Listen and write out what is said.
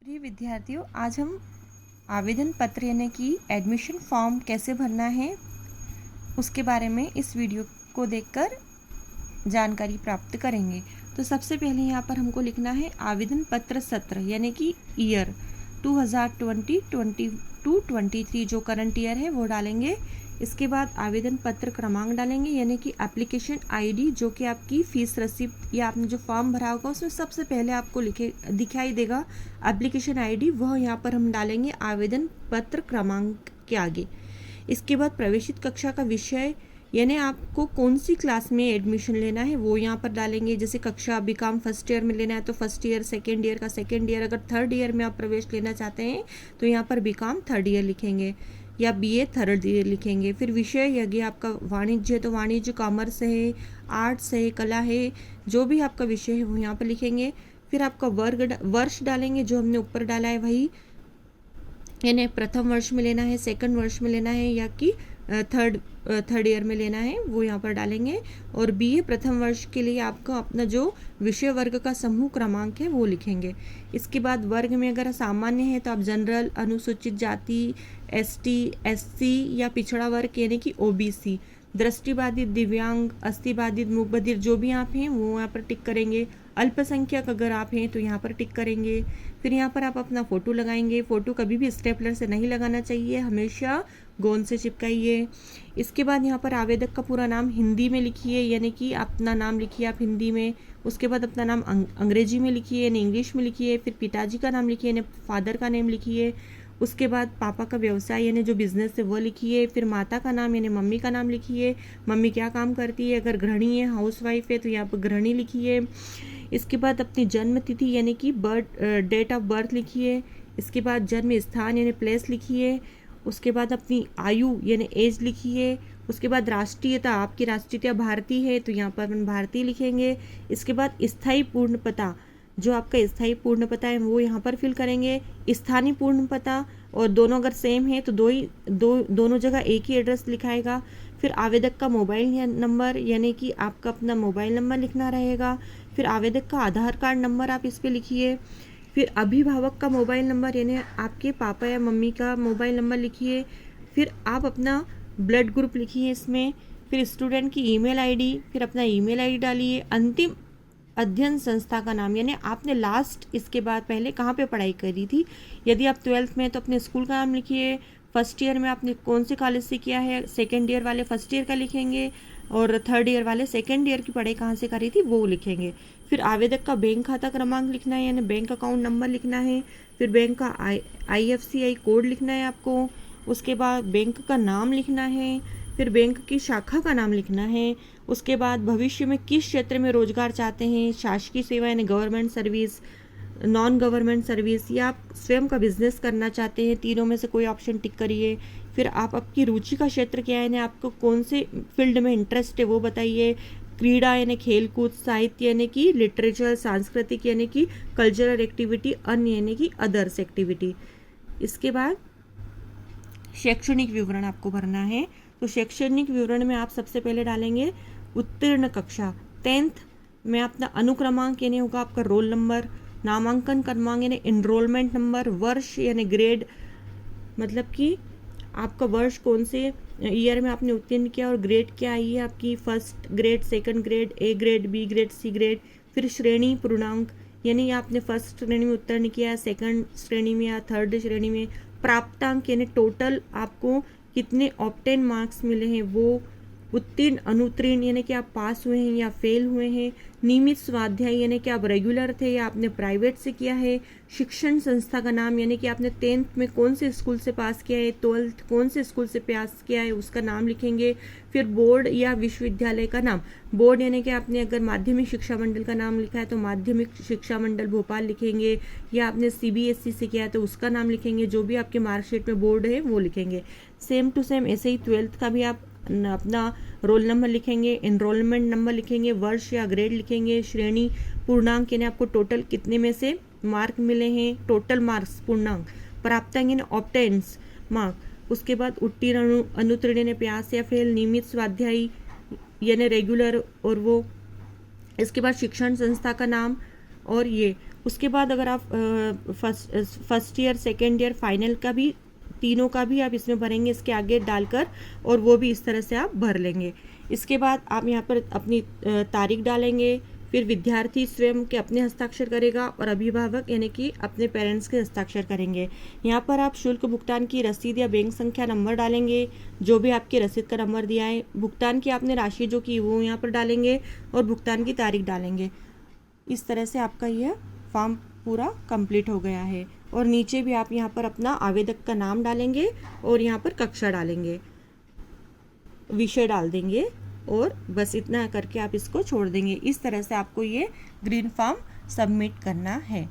प्रिय विद्यार्थियों, आज हम आवेदन पत्र यानी कि एडमिशन फॉर्म कैसे भरना है उसके बारे में इस वीडियो को देखकर जानकारी प्राप्त करेंगे। तो सबसे पहले यहाँ पर हमको लिखना है आवेदन पत्र सत्र यानी कि ईयर 2020-22-23 जो करंट ईयर है वो डालेंगे। इसके बाद आवेदन पत्र क्रमांक डालेंगे यानी कि एप्लीकेशन आईडी, जो कि आपकी फीस रसीद या आपने जो फॉर्म भरा होगा उसमें सबसे पहले आपको दिखाई देगा एप्लीकेशन आईडी, वह यहाँ पर हम डालेंगे आवेदन पत्र क्रमांक के आगे। इसके बाद प्रवेशित कक्षा का विषय यानी आपको कौन सी क्लास में एडमिशन लेना है वो यहाँ पर डालेंगे। जैसे कक्षा बीकॉम फर्स्ट ईयर में लेना है तो फर्स्ट ईयर, सेकेंड ईयर का सेकेंड ईयर, अगर थर्ड ईयर में आप प्रवेश लेना चाहते हैं तो यहाँ पर बीकॉम थर्ड ईयर लिखेंगे या बीए थर्ड ईयर लिखेंगे। फिर विषय यदि आपका वाणिज्य है तो वाणिज्य, कॉमर्स है, आर्ट्स है, कला है, जो भी आपका विषय है वो यहाँ पर लिखेंगे। फिर आपका वर्ष डालेंगे, जो हमने ऊपर डाला है वही, यानी प्रथम वर्ष में लेना है, सेकंड वर्ष में लेना है या कि थर्ड ईयर में लेना है वो यहाँ पर डालेंगे। और बीए प्रथम वर्ष के लिए आपका अपना जो विषय वर्ग का समूह क्रमांक है वो लिखेंगे। इसके बाद वर्ग में अगर सामान्य है तो आप जनरल, अनुसूचित जाति, एसटी, एससी या पिछड़ा वर्ग यानी कि ओबीसी, दृष्टिबाधित, दिव्यांग, अस्थिबाधित, मूकबधिर जो भी आप हैं वो यहाँ पर टिक करेंगे। अल्पसंख्यक अगर आप हैं तो यहाँ पर टिक करेंगे। फिर यहाँ पर आप अपना फ़ोटो लगाएंगे। फ़ोटो कभी भी स्टेपलर से नहीं लगाना चाहिए, हमेशा गोंद से चिपकाइए। इसके बाद यहाँ पर आवेदक का पूरा नाम हिंदी में लिखिए, यानी कि अपना नाम लिखिए आप हिंदी में। उसके बाद अपना नाम अंग्रेजी में लिखिए यानी इंग्लिश में लिखिए। फिर पिताजी का नाम लिखिए यानी फादर का नेम लिखिए। उसके बाद पापा का व्यवसाय यानी जो बिजनेस है वो लिखिए। फिर माता का नाम यानी मम्मी का नाम लिखिए, मम्मी क्या काम करती है, अगर गृहिणी है, हाउसवाइफ है तो यहाँ पर गृहिणी लिखिए। इसके बाद अपनी जन्म तिथि यानी कि डेट ऑफ बर्थ लिखिए। इसके बाद जन्म स्थान यानी प्लेस लिखिए। उसके बाद अपनी आयु यानी एज लिखिए। उसके बाद राष्ट्रीयता, आपकी राष्ट्रीयता भारतीय है तो यहाँ पर अपन भारतीय लिखेंगे। इसके बाद स्थायी पूर्ण पता, जो आपका स्थायी पूर्ण पता है वो यहाँ पर फिल करेंगे। स्थानीय पूर्ण पता और दोनों अगर सेम है तो दोनों जगह एक ही एड्रेस लिखाएगा। फिर आवेदक का मोबाइल नंबर यानी कि आपका अपना मोबाइल नंबर लिखना रहेगा। फिर आवेदक का आधार कार्ड नंबर आप इस पे लिखिए। फिर अभिभावक का मोबाइल नंबर यानी आपके पापा या मम्मी का मोबाइल नंबर लिखिए। फिर आप अपना ब्लड ग्रुप लिखिए इसमें। फिर स्टूडेंट की ईमेल आईडी, फिर अपना ईमेल आईडी डालिए। अंतिम अध्ययन संस्था का नाम यानी आपने लास्ट इसके बाद पहले कहाँ पे पढ़ाई करी थी। यदि आप 12th में तो अपने स्कूल का नाम लिखिए। फर्स्ट ईयर में आपने कौन से कॉलेज से किया है, सेकेंड ईयर वाले फर्स्ट ईयर का लिखेंगे और थर्ड ईयर वाले सेकेंड ईयर की पढ़ाई कहाँ से करी थी वो लिखेंगे। फिर आवेदक का बैंक खाता क्रमांक लिखना है यानी बैंक अकाउंट नंबर लिखना है। फिर बैंक का IFSC कोड लिखना है आपको। उसके बाद बैंक का नाम लिखना है। फिर बैंक की शाखा का नाम लिखना है। उसके बाद भविष्य में किस क्षेत्र में रोजगार चाहते हैं, शासकीय सेवा यानी government service, non government service, या आप स्वयं का बिजनेस करना चाहते हैं, तीनों में से कोई ऑप्शन टिक करिए। फिर आप आपकी रुचि का क्षेत्र क्या है यानी आपको कौन से फील्ड में इंटरेस्ट है वो बताइए। क्रीड़ा यानी खेल कूद, साहित्य यानी कि लिटरेचर, सांस्कृतिक यानी कि कल्चरल एक्टिविटी, अन्य यानी कि अदर्स एक्टिविटी। इसके बाद शैक्षणिक विवरण आपको भरना है। तो शैक्षणिक विवरण में आप सबसे पहले डालेंगे उत्तीर्ण कक्षा 10th में अपना अनुक्रमांक यानी होगा आपका रोल नंबर, नामांकन क्रमांक यानी एनरोलमेंट नंबर, वर्ष यानी ग्रेड, मतलब कि आपका वर्ष कौन से ईयर में आपने उत्तीर्ण किया और ग्रेड क्या आई है आपकी, first grade, second grade, A grade, B grade, C grade. फिर श्रेणी पूर्णांक यानी आपने फर्स्ट श्रेणी में उत्तीर्ण किया, सेकंड श्रेणी में या थर्ड श्रेणी में। प्राप्तांक यानी टोटल आपको कितने ऑब्टेन मार्क्स मिले हैं वो। उत्तीर्ण, अनुत्तीर्ण यानी कि आप पास हुए हैं या फेल हुए हैं। नियमित स्वाध्याय यानी कि आप रेगुलर थे या आपने प्राइवेट से किया है। शिक्षण संस्था का नाम यानी कि आपने 10th में कौन से स्कूल से पास किया है, 12th कौन से स्कूल से पास किया है उसका नाम लिखेंगे। फिर बोर्ड या विश्वविद्यालय का नाम, बोर्ड यानी कि आपने अगर माध्यमिक शिक्षा मंडल का नाम लिखा है तो माध्यमिक शिक्षा मंडल भोपाल लिखेंगे, या आपने CBSE से किया है तो उसका नाम लिखेंगे। जो भी आपके मार्कशीट में बोर्ड है वो लिखेंगे। सेम टू सेम ऐसे ही 12th का भी आप अपना रोल नंबर लिखेंगे, एनरोलमेंट नंबर लिखेंगे, वर्ष या ग्रेड लिखेंगे। श्रेणी पूर्णांक यानी आपको टोटल कितने में से मार्क मिले हैं, टोटल मार्क्स पूर्णांक। प्राप्तांक यानी ऑब्टेन्स मार्क। उसके बाद उत्तीर्ण, अनुत्तीर्ण यानी पास या फेल, नियमित स्वाध्यायी यानी रेगुलर और वो। इसके बाद शिक्षण संस्था का नाम और ये उसके बाद अगर आप first year, second year, final का भी, तीनों का भी आप इसमें भरेंगे इसके आगे डालकर, और वो भी इस तरह से आप भर लेंगे। इसके बाद आप यहाँ पर अपनी तारीख डालेंगे, फिर विद्यार्थी स्वयं के अपने हस्ताक्षर करेगा और अभिभावक यानी कि अपने पेरेंट्स के हस्ताक्षर करेंगे। यहाँ पर आप शुल्क भुगतान की रसीद या बैंक संख्या नंबर डालेंगे, जो भी आपकी रसीद का नंबर दिया है, भुगतान की आपने राशि जो की वो यहाँ पर डालेंगे और भुगतान की तारीख डालेंगे। इस तरह से आपका यह फॉर्म पूरा कंप्लीट हो गया है। और नीचे भी आप यहाँ पर अपना आवेदक का नाम डालेंगे और यहाँ पर कक्षा डालेंगे, विषय डाल देंगे, और बस इतना करके आप इसको छोड़ देंगे। इस तरह से आपको ये ग्रीन फॉर्म सबमिट करना है।